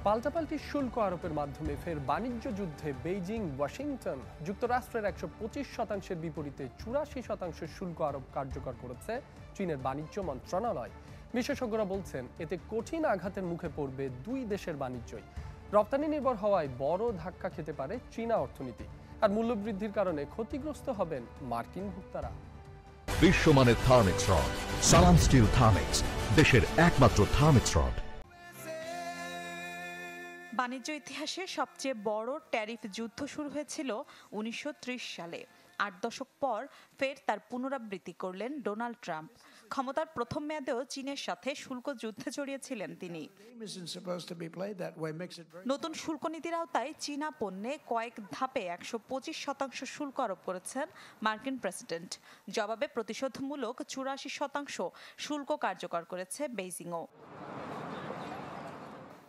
পাল্টাপাল্টি শুল্ক আরোপের মাধ্যমে ফের বাণিজ্য যুদ্ধে বেইজিং ওয়াশিংটন। যুক্তরাষ্ট্রের ১২৫% বিপরীতে ৮৪% শুল্ক আরোপ কার্যকর করেছে চীনের বাণিজ্য মন্ত্রণালয়। বিশেষজ্ঞরা বলছেন এতে কঠিন আঘাতের মুখে পড়বে দুই দেশের বাণিজ্যই। রপ্তানি নির্ভর হওয়ায় বড় ধাক্কা খেতে পারে চীনা অর্থনীতি, আর মূল্যবৃদ্ধির কারণে ক্ষতিগ্রস্ত হবেন মার্কিন ভোক্তারা। বিশ্বমানের থার্মিক্স রড, সালাম স্টিল থার্মিক্স, দেশের একমাত্র থার্মিক্স রড। বাণিজ্য ইতিহাসে সবচেয়ে বড় ট্যারিফ যুদ্ধ শুরু হয়েছিল ১৯৩০ সালে। ৮ দশক পর ফের তার পুনরাবৃত্তি করলেন ডোনাল্ড ট্রাম্প। ক্ষমতার প্রথম মেয়াদেও চীনের সাথে শুল্ক যুদ্ধে জড়িয়েছিলেন তিনি। নতুন শুল্ক নীতির আওতায় চীনা পণ্যে কয়েক ধাপে ১২৫% শুল্ক আরোপ করেছেন মার্কিন প্রেসিডেন্ট। জবাবে প্রতিশোধমূলক ৮৪% শুল্ক কার্যকর করেছে বেইজিংও।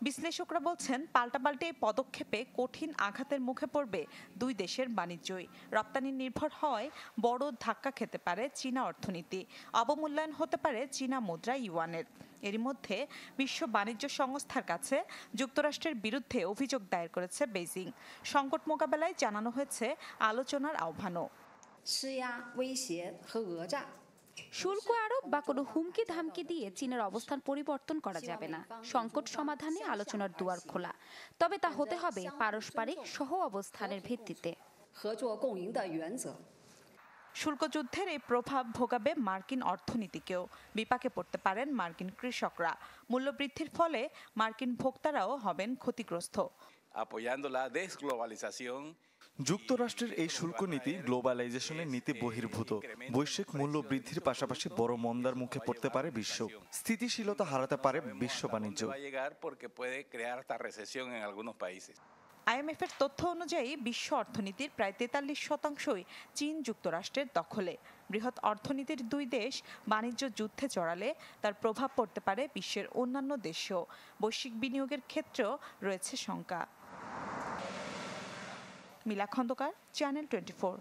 বিশ্লেষকরা বলছেন পাল্টাপাল্টি এই পদক্ষেপে কঠিন আঘাতের মুখে পড়বে দুই দেশের বাণিজ্যই। রপ্তানি নির্ভর হওয়ায় বড় ধাক্কা খেতে পারে চীনা অর্থনীতি। অবমূল্যায়ন হতে পারে চীনা মুদ্রা ইউয়ানের। এরই মধ্যে বিশ্ব বাণিজ্য সংস্থার কাছে যুক্তরাষ্ট্রের বিরুদ্ধে অভিযোগ দায়ের করেছে বেইজিং। সংকট মোকাবেলায় জানানো হয়েছে আলোচনার আহ্বানও। শুল্ক আরোপ বা কোনো হুমকি ধামকি দিয়ে চীনের অবস্থান পরিবর্তন করা যাবে না। সংকট সমাধানে আলোচনার দুয়ার খোলা, তবে তা হতে হবে পারস্পরিক সহ অবস্থানের ভিত্তিতে। শুল্ক যুদ্ধের এই প্রভাব ভোগাবে মার্কিন অর্থনীতিকেও। বিপাকে পড়তে পারেন মার্কিন কৃষকরা। মূল্যবৃদ্ধির ফলে মার্কিন ভোক্তারাও হবেন ক্ষতিগ্রস্ত। যুক্তরাষ্ট্রের এই শুল্ক নীতি গ্লোবালাইজেশনের নীতি বহির্ভূত। বৈশ্বিক মূল্য বৃদ্ধির পাশাপাশি বড় মন্দার মুখে পড়তে পারে বিশ্ব। স্থিতিশীলতা হারাতে পারে বিশ্ব বাণিজ্য। IMF এর তথ্য অনুযায়ী বিশ্ব অর্থনীতির প্রায় ৪৩%ই চীন যুক্তরাষ্ট্রের দখলে। বৃহৎ অর্থনীতির দুই দেশ বাণিজ্য যুদ্ধে জড়ালে তার প্রভাব পড়তে পারে বিশ্বের অন্যান্য দেশেও। বৈশ্বিক বিনিয়োগের ক্ষেত্রেও রয়েছে শঙ্কা। মিলা খন্দকার, চ্যানেল 24।